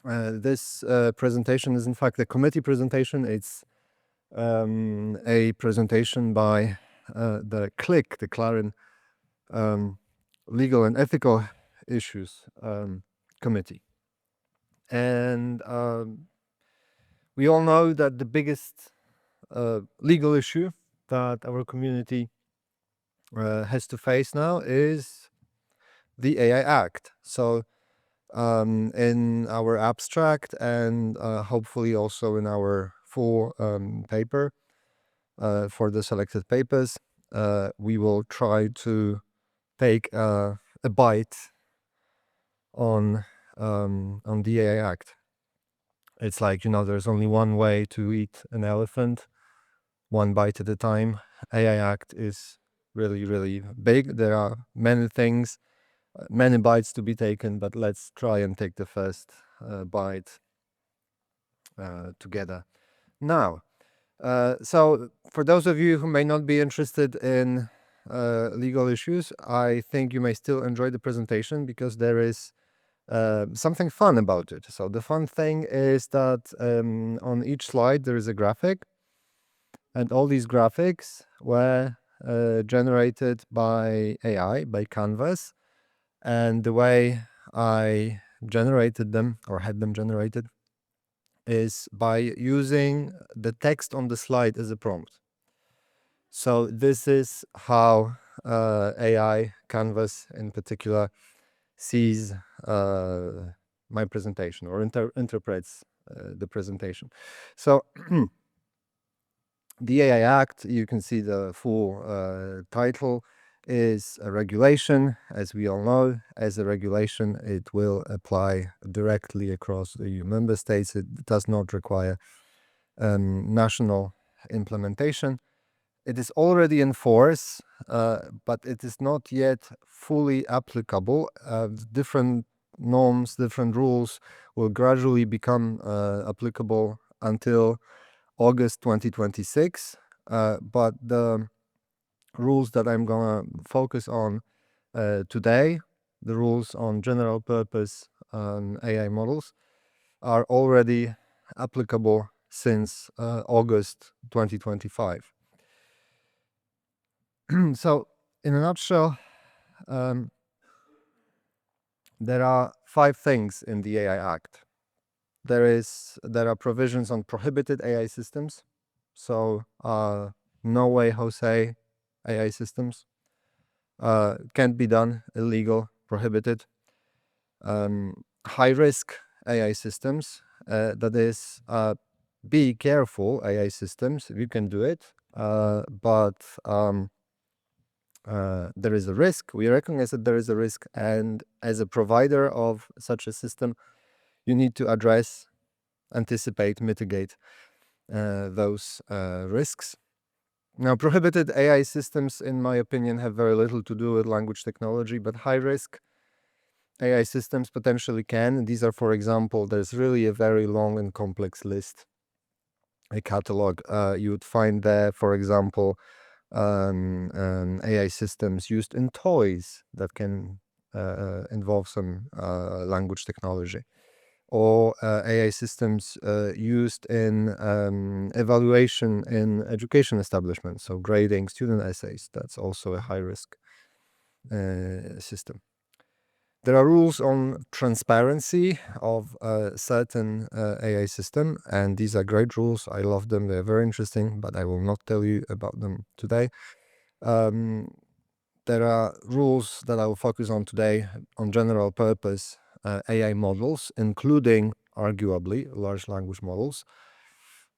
This presentation is in fact a committee presentation. It's a presentation by the CLIC, the CLARIN Legal and Ethical Issues Committee. And we all know that the biggest legal issue that our community has to face now is the AI Act. So in our abstract and hopefully also in our full paper for the selected papers, we will try to take a bite on the AI Act. It's like, there's only one way to eat an elephant, one bite at a time. AI Act is really, really big. There are many things, many bites to be taken, but let's try and take the first bite together. Now, so for those of you who may not be interested in legal issues, I think you may still enjoy the presentation because there is something fun about it. So the fun thing is that on each slide there is a graphic, and all these graphics were generated by AI, by Canvas. And the way I generated them or had them generated is by using the text on the slide as a prompt. So this is how AI Canvas in particular sees my presentation or interprets the presentation. So the AI Act, you can see the full title, is a regulation. As we all know, as a regulation, it will apply directly across the EU member states. It does not require national implementation. It is already in force, but it is not yet fully applicable. Different norms, different rules will gradually become applicable until August 2026. But the rules that I'm gonna focus on today, the rules on general purpose AI models, are already applicable since August 2025. So, in a nutshell, there are 5 things in the AI Act. There are provisions on prohibited AI systems. So, no way, Jose, AI systems can't be done, illegal, prohibited. High risk AI systems, that is, be careful AI systems, you can do it, but there is a risk. We recognize that there is a risk, and as a provider of such a system, you need to address, anticipate, mitigate those risks. Now, prohibited AI systems, in my opinion, have very little to do with language technology, but high-risk AI systems potentially can. These are, for example, there's really a very long and complex list, a catalog. You would find there, for example, AI systems used in toys that can involve some language technology, or AI systems used in evaluation in education establishments, so grading student essays. That's also a high-risk system. There are rules on transparency of a certain AI system, and these are great rules. I love them. They're very interesting, but I will not tell you about them today. There are rules that I will focus on today on general purpose AI models, including, arguably, large language models.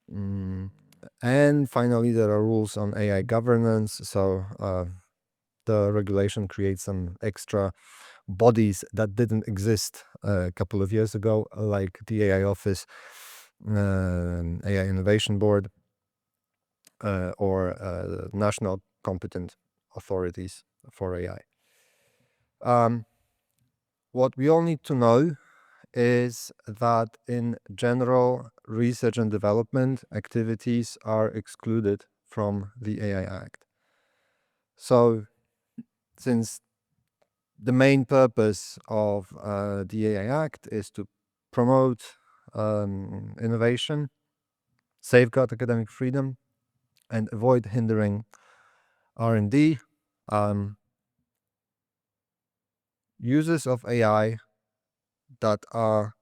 And finally, there are rules on AI governance. So the regulation creates some extra bodies that didn't exist a couple of years ago, like the AI Office, AI Innovation Board, or national competent authorities for AI. What we all need to know is that in general, research and development activities are excluded from the AI Act. So, since the main purpose of the AI Act is to promote innovation, safeguard academic freedom, and avoid hindering R&D. Uses of AI that are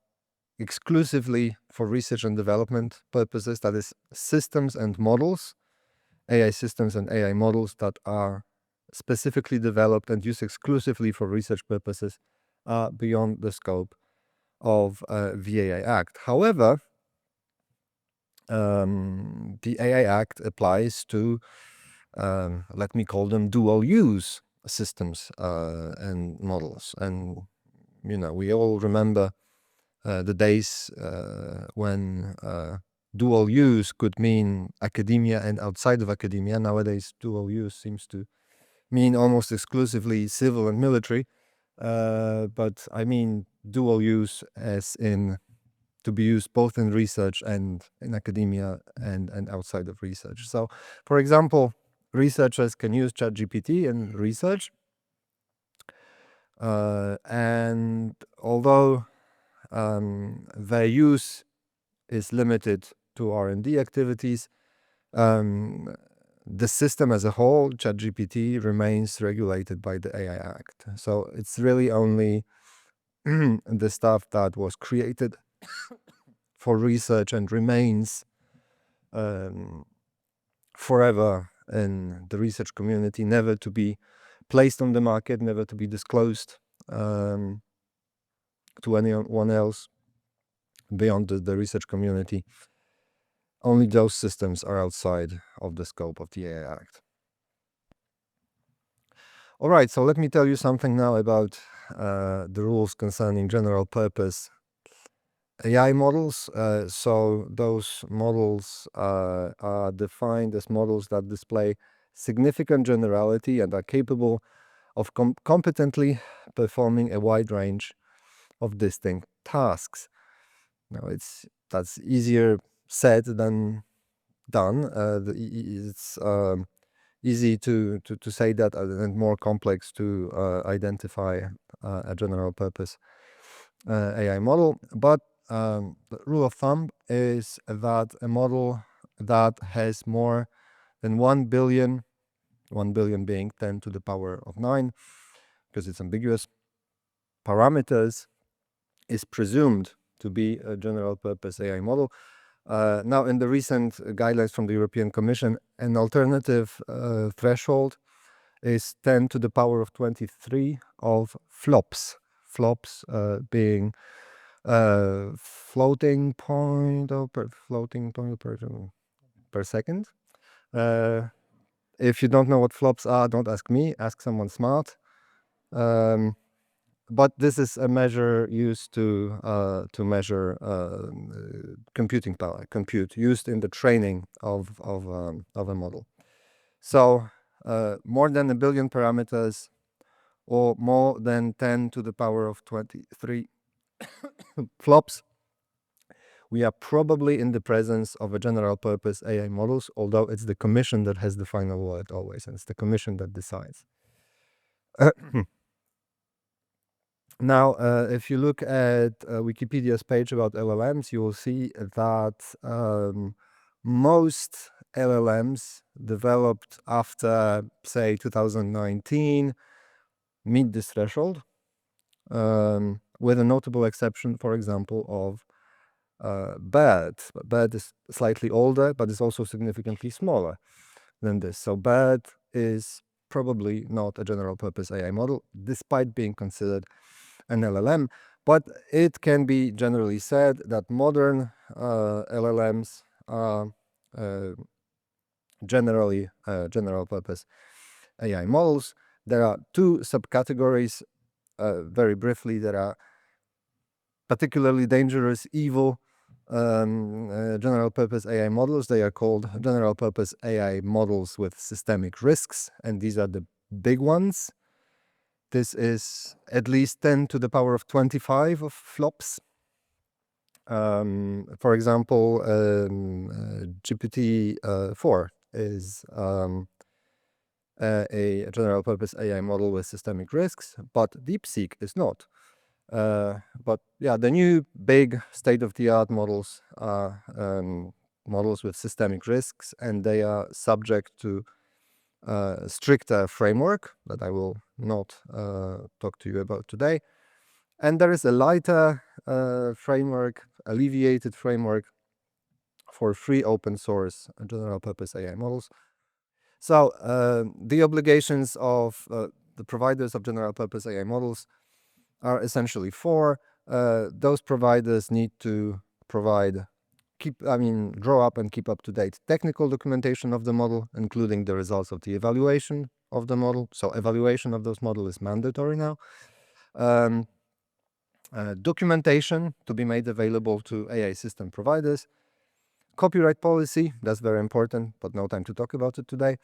exclusively for research and development purposes, that is systems and models, AI systems and AI models that are specifically developed and used exclusively for research purposes, are beyond the scope of the AI Act. However, the AI Act applies to, let me call them dual use systems and models. And, we all remember the days when dual use could mean academia and outside of academia. Nowadays, dual use seems to mean almost exclusively civil and military. But I mean dual use as in to be used both in research and in academia and outside of research. So, for example, researchers can use ChatGPT in research. And although their use is limited to R&D activities, the system as a whole, ChatGPT, remains regulated by the AI Act. So it's really only the stuff that was created for research and remains forever in the research community, never to be placed on the market, never to be disclosed to anyone else beyond the research community. Only those systems are outside of the scope of the AI Act. All right, so let me tell you something now about the rules concerning general purpose AI models. So those models are defined as models that display significant generality and are capable of competently performing a wide range of distinct tasks. Now, that's easier said than done. It's easy to say that and more complex to identify a general purpose AI model. But the rule of thumb is that a model that has more than 1 billion, 1 billion being 10 to the power of 9, because it's ambiguous, parameters, is presumed to be a general purpose AI model. Now, in the recent guidelines from the European Commission, an alternative threshold is 10 to the power of 23 of flops. Flops being floating point per second. If you don't know what flops are, don't ask me. Ask someone smart. But this is a measure used to measure computing power, compute used in the training of a model. So more than 1 billion parameters, or more than 10 to the power of 23 flops, we are probably in the presence of a general purpose AI models, although it's the commission that has the final word always, and it's the commission that decides. Now, if you look at Wikipedia's page about LLMs, you will see that most LLMs developed after, say, 2019 meet this threshold, with a notable exception, for example, of BERT. BERT is slightly older, but is also significantly smaller than this. So BERT is probably not a general purpose AI model, despite being considered an LLM. But it can be generally said that modern LLMs are generally general purpose AI models. There are two subcategories. Very briefly, there are particularly dangerous, evil general purpose AI models. They are called general purpose AI models with systemic risks, and these are the big ones. This is at least 10 to the power of 25 of flops. For example, GPT-4 is a general purpose AI model with systemic risks, but DeepSeek is not. But yeah, the new big state-of-the-art models are models with systemic risks, and they are subject to stricter framework that I will not talk to you about today. And there is a lighter framework, alleviated framework for free open source general purpose AI models. So the obligations of the providers of general purpose AI models are essentially four. Those providers need to provide, draw up and keep up to date technical documentation of the model, including the results of the evaluation of the model. So evaluation of those models is mandatory now. Documentation to be made available to AI system providers. Copyright policy, that's very important, but no time to talk about it today.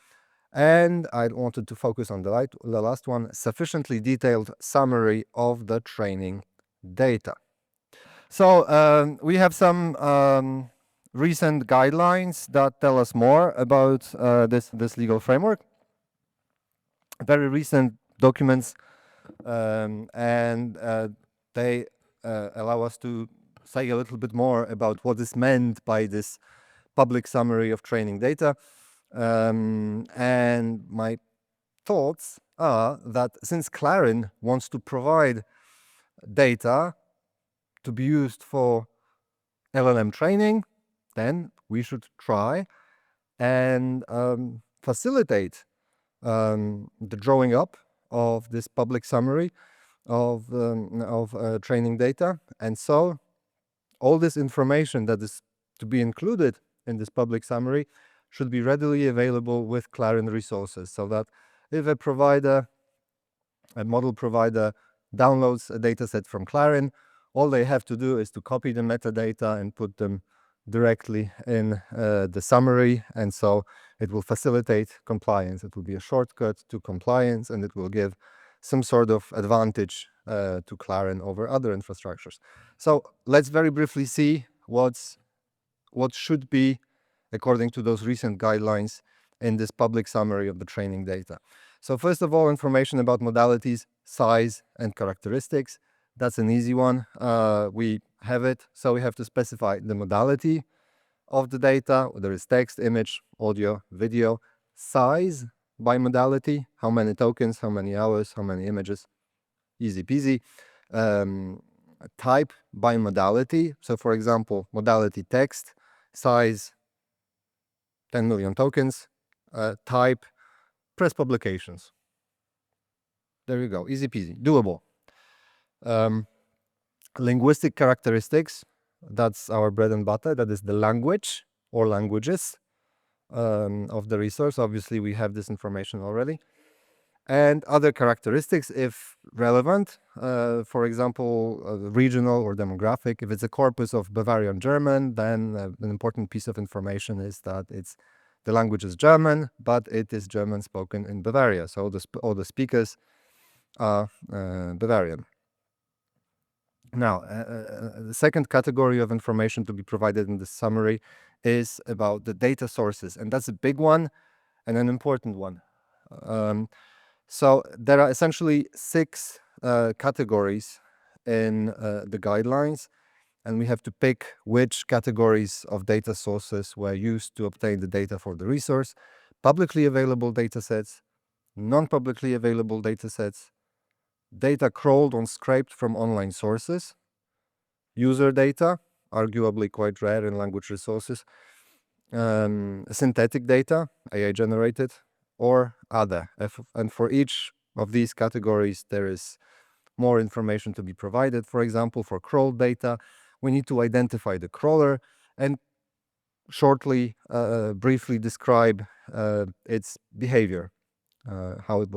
And I wanted to focus on the last one, sufficiently detailed summary of the training data. So we have some recent guidelines that tell us more about this legal framework. Very recent documents, and they allow us to say a little bit more about what is meant by this public summary of training data. And my thoughts are that since CLARIN wants to provide data to be used for LLM training, then we should try and facilitate the drawing up of this public summary of training data. And so all this information that is to be included in this public summary should be readily available with CLARIN resources, so that if a model provider downloads a dataset from CLARIN, all they have to do is to copy the metadata and put them directly in the summary, and so it will facilitate compliance. It will be a shortcut to compliance, and it will give some sort of advantage to CLARIN over other infrastructures. So let's very briefly see what should be, according to those recent guidelines, in this public summary of the training data. So first of all, information about modalities, size, and characteristics. That's an easy one. We have it, so we have to specify the modality of the data, whether it's text, image, audio, video, size by modality, how many tokens, how many hours, how many images, easy peasy. Type by modality, so for example, modality text, size 10 million tokens, type press publications. There you go, easy peasy, doable. Linguistic characteristics, that's our bread and butter. That is the language or languages of the resource. Obviously, we have this information already. And other characteristics, if relevant, for example, regional or demographic. If it's a corpus of Bavarian German, then an important piece of information is that the language is German, but it is German spoken in Bavaria. So all the speakers are Bavarian. Now, the second category of information to be provided in the summary is about the data sources, and that's a big one and an important one. So there are essentially 6 categories in the guidelines, and we have to pick which categories of data sources were used to obtain the data for the resource. Publicly available datasets, non-publicly available datasets, data crawled or scraped from online sources, user data, arguably quite rare in language resources, synthetic data, AI generated, or other. And for each of these categories, there is more information to be provided. For example, for crawled data, we need to identify the crawler and shortly, briefly describe its behavior, how it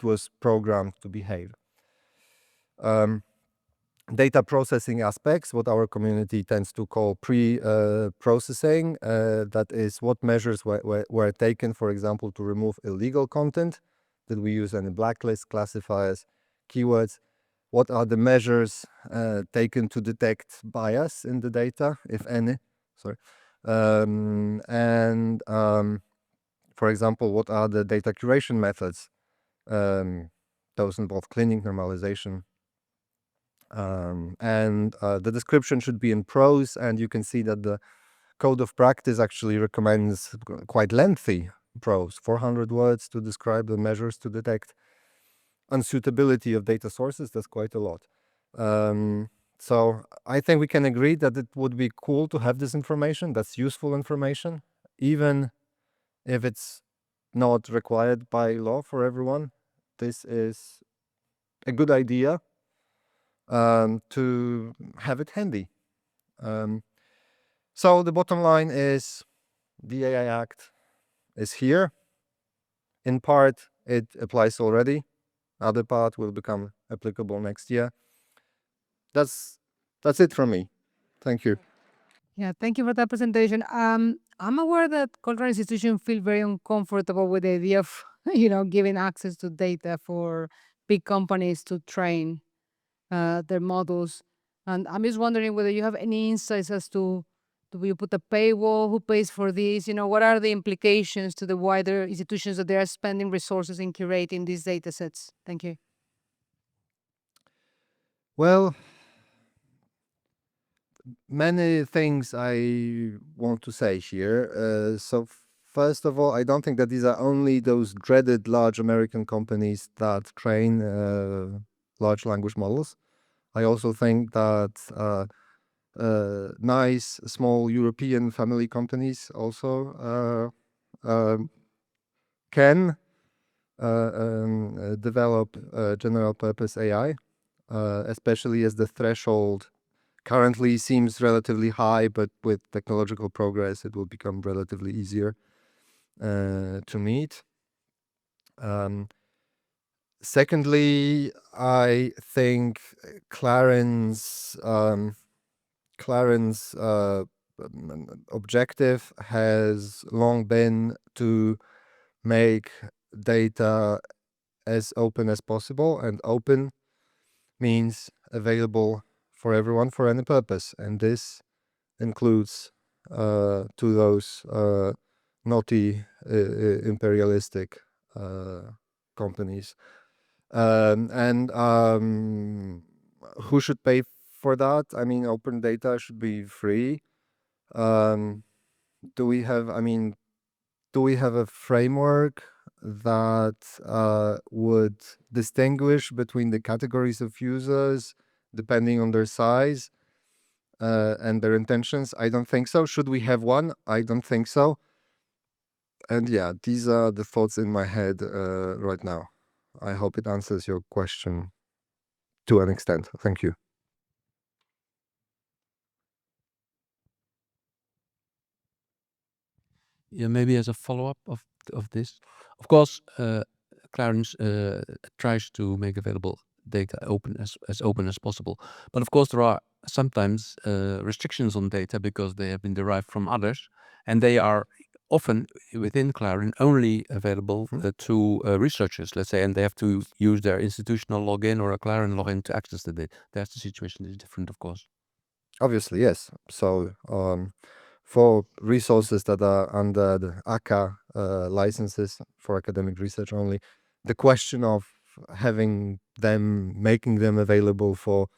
was programmed to behave. Data processing aspects, what our community tends to call pre-processing, that is what measures were taken, for example, to remove illegal content. Did we use any blacklist classifiers, keywords? What are the measures taken to detect bias in the data, if any? Sorry. For example, what are the data curation methods that those involve cleaning, normalization. And the description should be in prose, and you can see that the code of practice actually recommends quite lengthy prose, 400 words to describe the measures to detect unsuitability of data sources. That's quite a lot. So I think we can agree that it would be cool to have this information. That's useful information, even if it's not required by law for everyone. This is a good idea to have it handy. So the bottom line is the AI Act is here. In part, it applies already. Other part will become applicable next year. That's it from me. Thank you. Yeah, thank you for that presentation. I'm aware that cultural institutions feel very uncomfortable with the idea of, giving access to data for big companies to train their models. And I'm just wondering whether you have any insights as to, do you put a paywall? Who pays for this? What are the implications to the wider institutions that they are spending resources in curating these data sets? Thank you. Well, many things I want to say here. So first of all, I don't think that these are only those dreaded large American companies that train large language models. I also think that nice small European family companies also can develop general purpose AI, especially as the threshold currently seems relatively high, but with technological progress, it will become relatively easier to meet. Secondly, I think CLARIN's objective has long been to make data as open as possible, and open means available for everyone for any purpose, and this includes to those naughty imperialistic companies. And who should pay for that? I mean, open data should be free. Do we have a framework that would distinguish between the categories of users depending on their size and their intentions? I don't think so. Should we have one? I don't think so. And yeah, these are the thoughts in my head right now. I hope it answers your question to an extent. Thank you. Yeah, maybe as a follow-up of this. Of course, CLARIN tries to make available data as open as possible. But of course, there are sometimes restrictions on data because they have been derived from others, and they are often within CLARIN only available to researchers, let's say, and they have to use their institutional login or a CLARIN login to access the data. That's the situation is different, of course. Obviously, yes. So for resources that are under the ACA licenses for academic research only, the question of making them available for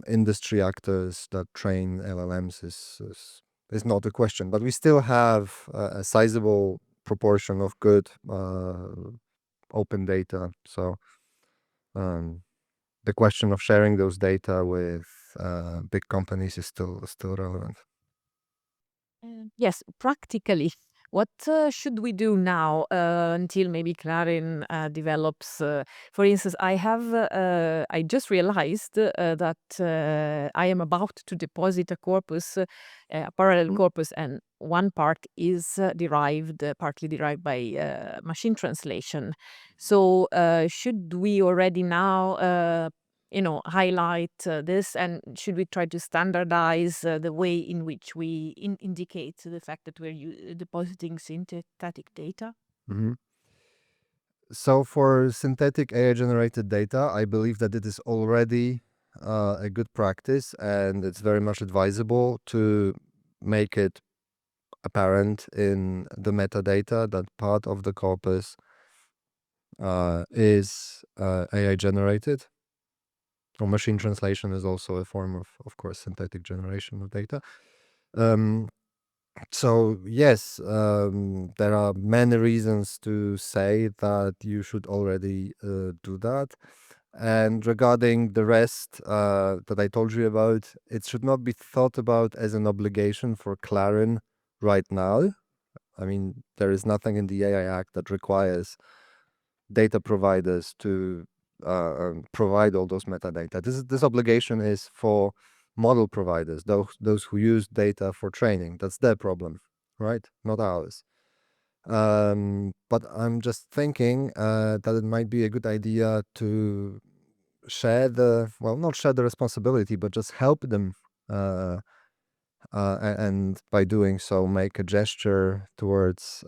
industry actors that train LLMs is not a question. But we still have a sizable proportion of good open data. So the question of sharing those data with big companies is still relevant. Yes, practically, what should we do now until maybe CLARIN develops? For instance, I just realized that I am about to deposit a corpus, a parallel corpus, and one part is partly derived by machine translation. So should we already now highlight this, and should we try to standardize the way in which we indicate the fact that we're depositing synthetic data? Mm-hmm. So for synthetic AI generated data, I believe that it is already a good practice, and it's very much advisable to make it apparent in the metadata that part of the corpus is AI generated, or machine translation is also a form of course, synthetic generation of data. So yes, there are many reasons to say that you should already do that. And regarding the rest that I told you about, it should not be thought about as an obligation for CLARIN right now. I mean, there is nothing in the AI Act that requires data providers to provide all those metadata. This obligation is for model providers, those who use data for training. That's their problem, right? Not ours. But I'm just thinking that it might be a good idea to share not share the responsibility, but just help them, and by doing so, make a gesture towards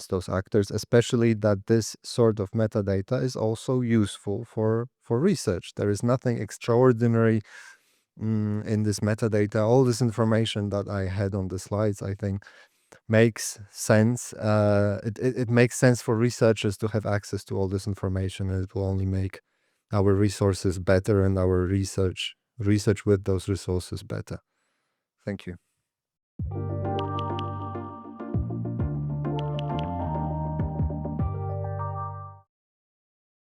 those actors, especially that this sort of metadata is also useful for research. There is nothing extraordinary in this metadata. All this information that I had on the slides, I think, makes sense. It makes sense for researchers to have access to all this information, and it will only make our resources better and our research with those resources better. Thank you.